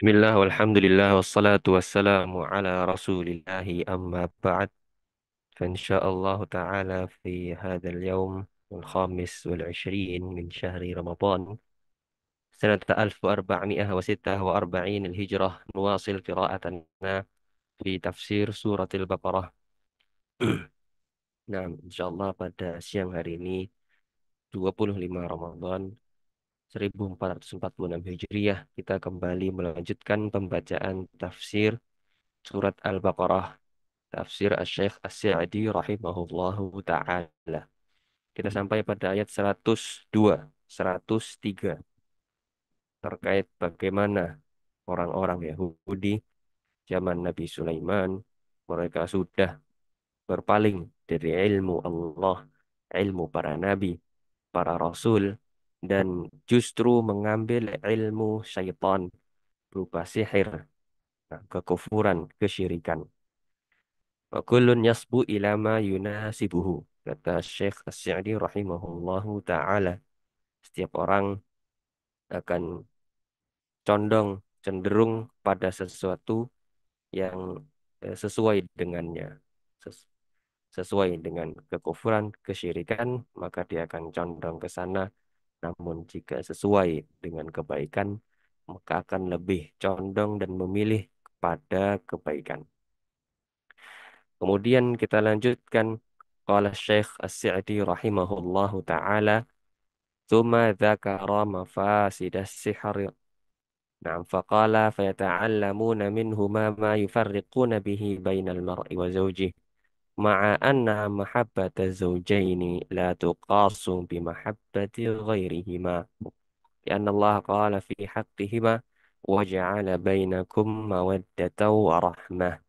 Bismillah, walhamdulillah, wassalatu wassalamu ala rasulillahi amma ba'd. Insyaallah ta'ala fi hadzal yawm al-khamis wal 'ishrin min syahri Ramadan sanata 1446 al-hijrah nuwasil qira'atana fi tafsir suratul Baqarah. Nah, insyaallah pada siang hari ini 25 Ramadan 1446 Hijriah kita kembali melanjutkan pembacaan tafsir surat Al-Baqarah. Tafsir Asy-Syaikh As-Sa'di rahimahullahu taala. Kita sampai pada ayat 102, 103 terkait bagaimana orang-orang Yahudi zaman Nabi Sulaiman mereka sudah berpaling dari ilmu Allah, ilmu para nabi, para rasul dan justru mengambil ilmu syaitan berupa sihir, kekufuran, kesyirikan. Wa kullun yasbu ila ma yunasibuhu. Kata Syekh As-Sa'di rahimahullahu ta'ala. Setiap orang akan condong, cenderung pada sesuatu yang sesuai dengannya. Ses- Sesuai dengan kekufuran, kesyirikan, maka dia akan condong ke sana. Namun jika sesuai dengan kebaikan, maka akan lebih condong dan memilih kepada kebaikan. Kemudian kita lanjutkan. Qala Syekh As-Sa'di rahimahullahu ta'ala, "Tsumma dzakara mafasid as-sihr." Na'am, faqala fayata'allamuna minhuma ma yufarriquna bihi bainal mar'i wa zawjihi ma'a anna mahabbata zawjaini la tuqasu bi mahabbati ghairihima. Lianna Allah qala fi haqqihima wa ja'ala bainakum mawaddatan wa rahmah.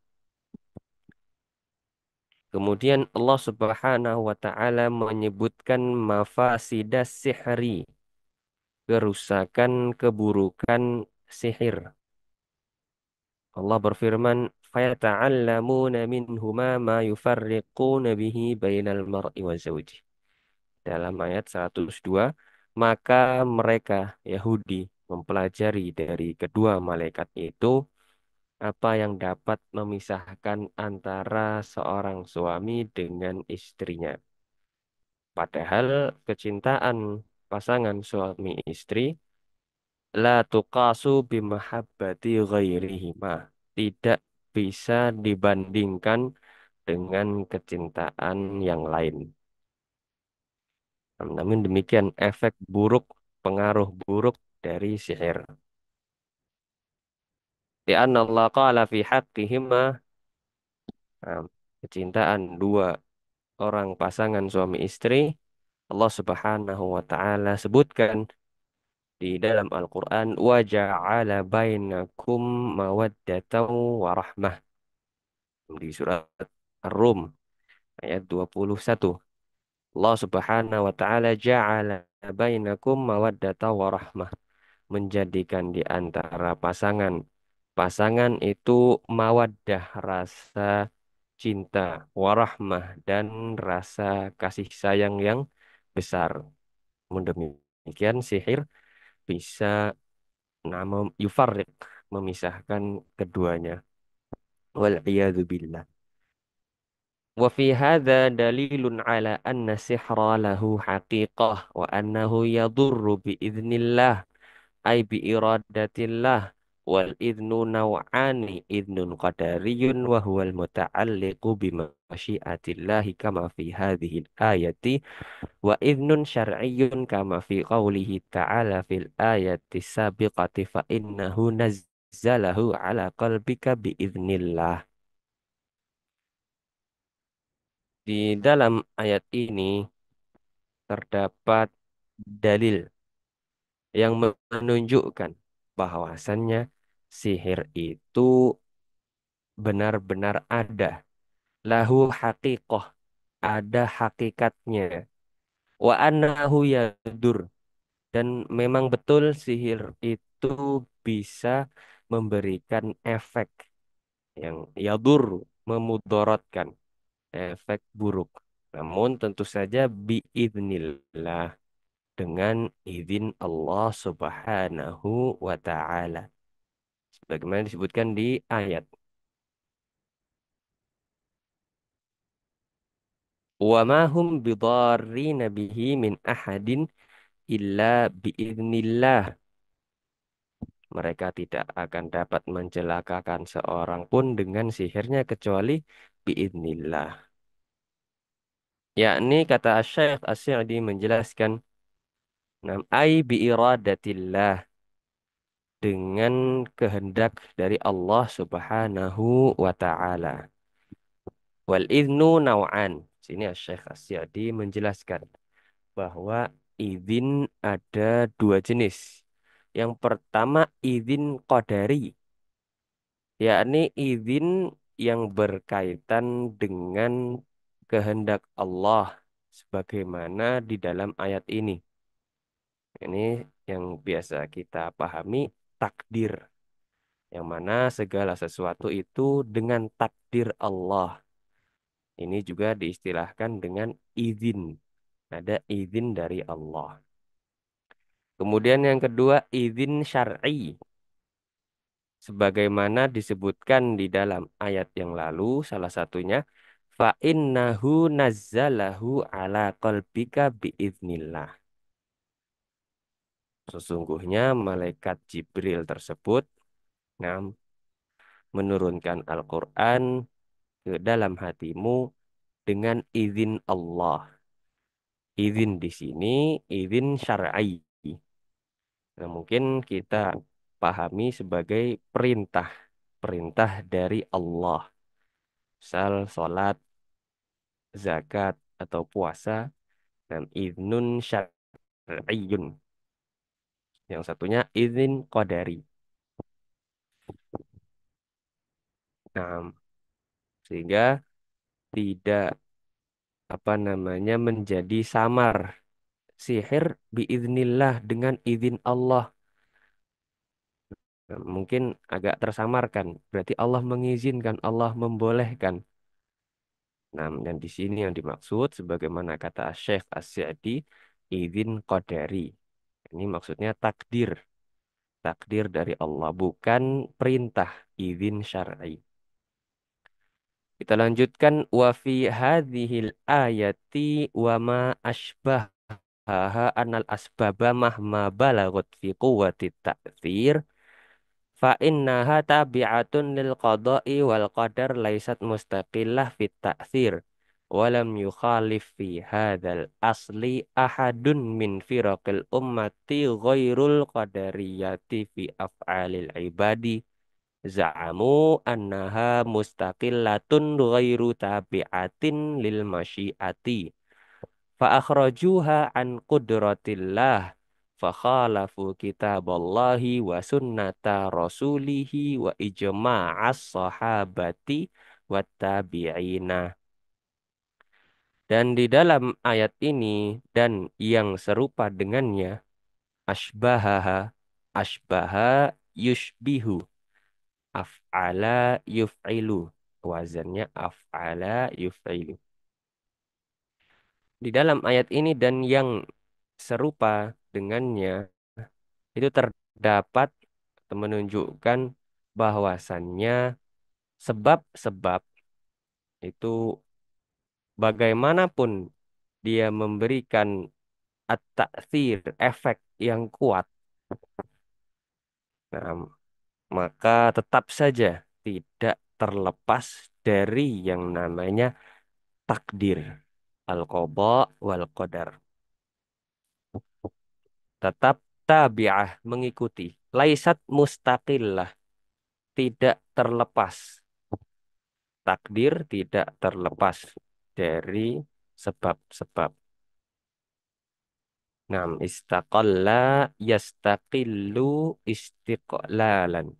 Kemudian Allah Subhanahu wa taala menyebutkan mafasidas sihri, kerusakan, keburukan sihir. Allah berfirman, "Fayata'allamuna minhuma ma yufarriquna bihi bainal mar'i wa zawji." Dalam ayat 102, maka mereka Yahudi mempelajari dari kedua malaikat itu apa yang dapat memisahkan antara seorang suami dengan istrinya. Padahal kecintaan pasangan suami istri la tuqasu bimahabbati ghairihima. Tidak bisa dibandingkan dengan kecintaan yang lain. Namun demikian efek buruk, pengaruh buruk dari sihir. Lianna Allah qala fi haqqihima, nah, kecintaan dua orang pasangan suami istri, Allah Subhanahu wa taala sebutkan di dalam Al-Quran, wa ja'ala bainakum mawaddatan wa rahmah, di surat Ar-Rum ayat 21. Allah Subhanahu wa taala ja'ala bainakum mawaddatan wa rahmah, menjadikan di antara pasangan itu mawaddah, rasa cinta, warahmah, dan rasa kasih sayang yang besar. Namun demikian sihir bisa nama yufarriq, memisahkan keduanya. Wal billah. Wa fi hadza dalilun ala anna sihra lahu haqiqah wa annahu yadurru bi idznillah ay bi iradatillah wal idnu naw'ani idnun qadariyun wa huwal muta'alliqu bi masyiatillahi kama fi hadhihi al-ayati wa idnun syar'iyyun kama fi qawlihi ta'ala fil ayati sabiqati fa innahu nazzalahu ala qalbika bi idznillah. Di dalam ayat ini terdapat dalil yang menunjukkan bahwasannya sihir itu benar-benar ada. Lahu haqiqah, ada hakikatnya. Wa annahu yadur, dan memang betul sihir itu bisa memberikan efek yang yadur, memudaratkan, efek buruk. Namun tentu saja biiznillah, dengan izin Allah Subhanahu wa taala. Sebagaimana disebutkan di ayat. Wa ma hum bidarrina bihi min ahadin illa biiznillah. Mereka tidak akan dapat mencelakakan seorang pun dengan sihirnya kecuali biiznillah. Yakni kata Syekh As-Sa'di menjelaskan, nam ai biiradatillah, dengan kehendak dari Allah Subhanahu wa taala. Wal idnu nau'an. Sini Syekh As-Sa'di menjelaskan bahwa izin ada dua jenis. Yang pertama izin qadari, yakni izin yang berkaitan dengan kehendak Allah sebagaimana di dalam ayat ini. Ini yang biasa kita pahami takdir, yang mana segala sesuatu itu dengan takdir Allah. Ini juga diistilahkan dengan izin. Ada izin dari Allah. Kemudian yang kedua izin syar'i. Sebagaimana disebutkan di dalam ayat yang lalu, salah satunya fa innahu nazzalahu ala qalbika biiznillah. Sesungguhnya malaikat Jibril tersebut, nah, menurunkan Al-Quran ke dalam hatimu dengan izin Allah. Izin di sini izin syar'i. Nah, mungkin kita pahami sebagai perintah, perintah dari Allah. Misal sholat, zakat, atau puasa, dan iznun syar'iyyun. Yang satunya izin qadari. Nah, sehingga tidak menjadi samar sihir biiznillah dengan izin Allah. Nah, mungkin agak tersamarkan. Berarti Allah mengizinkan, Allah membolehkan. Nah, dan di sini yang dimaksud sebagaimana kata Syekh As-Sa'di, izin qadari. Ini maksudnya takdir, takdir dari Allah, bukan perintah, izin syar'i. Kita lanjutkan wa fi hadhil ayati wa ma asbahaha anal asbaba mahma balagot fi quwwati ta'thir fa innaha tabi'atun lil qada'i wal qadar laysat mustaqillah fit ta'thir wa lam yukhalif fi hadzal asli ahadun min firaqil ummati ghairul qadariyati fi af'alil ibadi za'amu annaha mustaqillatun ghairu tabi'atin lil masyiati fa akhrajuha an qudratillah fa khalafu kitaballahi wa sunnata rasulihi wa ijma'as sahabati wat tabi'ina. Dan di dalam ayat ini dan yang serupa dengannya, asbahaha, asbaha yushbihu, af'ala yuf'ilu. Wazannya af'ala yuf'ilu. Di dalam ayat ini dan yang serupa dengannya itu terdapat atau menunjukkan bahwasannya sebab-sebab itu bagaimanapun dia memberikan at-ta'thir, efek yang kuat, nah, maka tetap saja tidak terlepas dari yang namanya takdir, al-qadha wal qadar. Tetap tabi'ah, mengikuti. Laisat mustaqillah, tidak terlepas. Takdir tidak terlepas dari sebab-sebab. Nam istaqalla yastaqillu istiqlalan.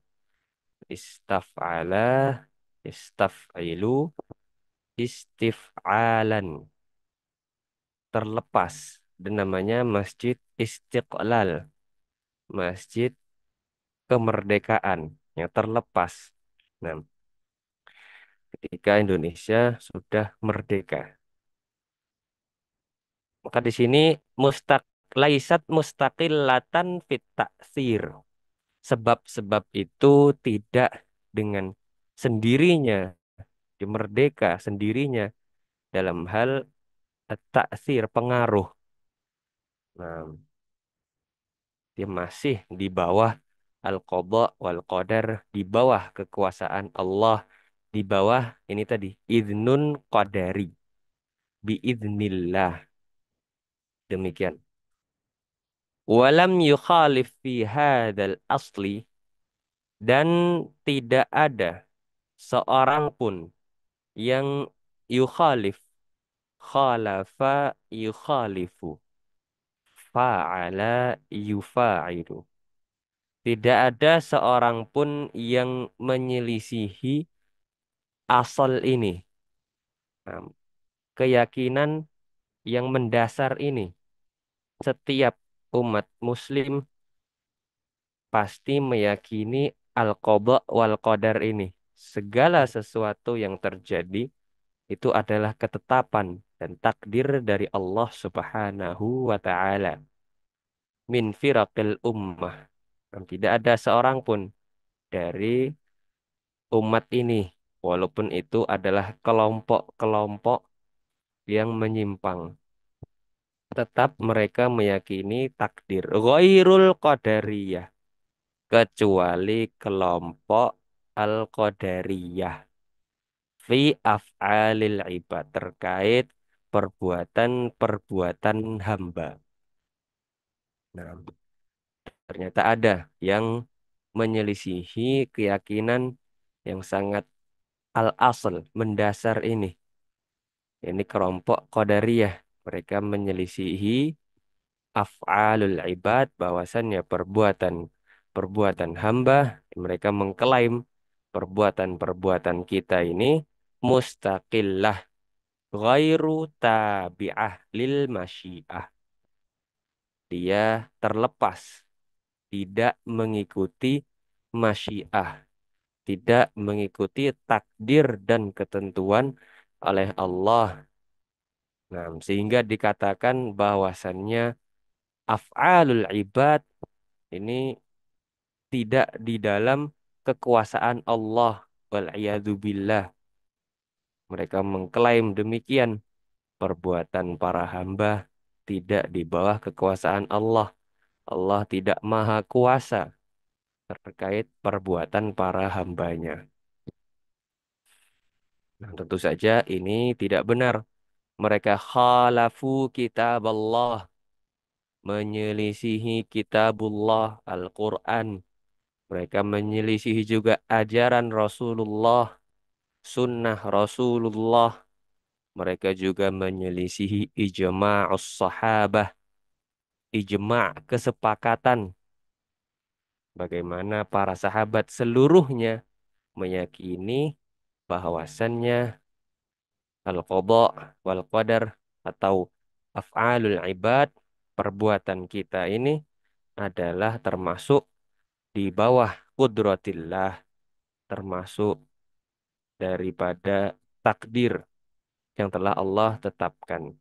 Istaf'ala istaf'ilu istif'alan. Terlepas. Dan namanya Masjid Istiqlal. Masjid kemerdekaan yang terlepas. Nah, ketika Indonesia sudah merdeka. Maka di sini laisat mustaqillatan fit ta'sir. sebab-sebab itu tidak dengan sendirinya, merdeka sendirinya dalam hal taksir pengaruh. Nah, dia masih di bawah al-qadha wal qadar, di bawah kekuasaan Allah, di bawah ini tadi idnun qadari, biiznillah. Demikian. Walam yukhalif fi hadzal asli, dan tidak ada seorang pun yang yukhalif, khalafa yukhalifu, fa'ala yufa'ilu. Tidak ada seorang pun yang menyelisihi asal ini. Nah, keyakinan yang mendasar ini. Setiap umat muslim pasti meyakini al-qadha wal qadar ini. Segala sesuatu yang terjadi itu adalah ketetapan dan takdir dari Allah Subhanahu wa taala. Min firaqil ummah. Dan tidak ada seorang pun dari umat ini, walaupun itu adalah kelompok-kelompok yang menyimpang, tetap mereka meyakini takdir ghairul qadariyah, kecuali kelompok al-qadariyah fi af'alil ibad, terkait perbuatan-perbuatan hamba. Nah, ternyata ada yang menyelisihi keyakinan yang sangat al-asl, mendasar ini. Ini kelompok Qadariyah. Mereka menyelisihi af'alul ibad, bahwasannya perbuatan hamba. Mereka mengklaim perbuatan-perbuatan kita ini mustaqillah, ghairu tabi'ah lil masyiah. Dia terlepas, tidak mengikuti masyiah, tidak mengikuti takdir dan ketentuan oleh Allah. Nah, sehingga dikatakan bahwasannya af'alul ibad ini tidak di dalam kekuasaan Allah. Wal billah. Mereka mengklaim demikian. Perbuatan para hamba tidak di bawah kekuasaan Allah. Allah tidak maha kuasa terkait perbuatan para hambanya. Nah, tentu saja ini tidak benar. Mereka khalafu kitab Allah, menyelisihi kitabullah Al-Quran. Mereka menyelisihi juga ajaran Rasulullah, sunnah Rasulullah. Mereka juga menyelisihi ijma'us sahabah, ijma' kesepakatan. Bagaimana para sahabat seluruhnya meyakini bahwasannya al-qadha wal qadar, atau af'alul ibad, perbuatan kita ini adalah termasuk di bawah kudratillah, termasuk daripada takdir yang telah Allah tetapkan.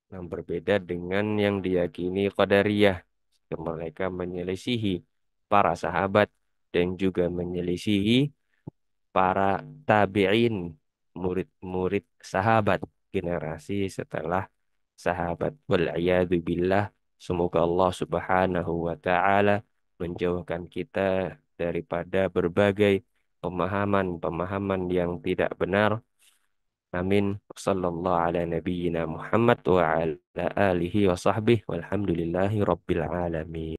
Yang berbeda dengan yang diyakini Qadariyah. Mereka menyelisihi para sahabat dan juga menyelisihi para tabi'in, murid-murid sahabat, generasi setelah sahabat. Wal'iyadu billah. Semoga Allah Subhanahu wa taala menjauhkan kita daripada berbagai pemahaman-pemahaman yang tidak benar. Amin. Sallallahu ala nabiyyina Muhammad wa ala alihi wa sahbihi walhamdulillahi rabbil alamin.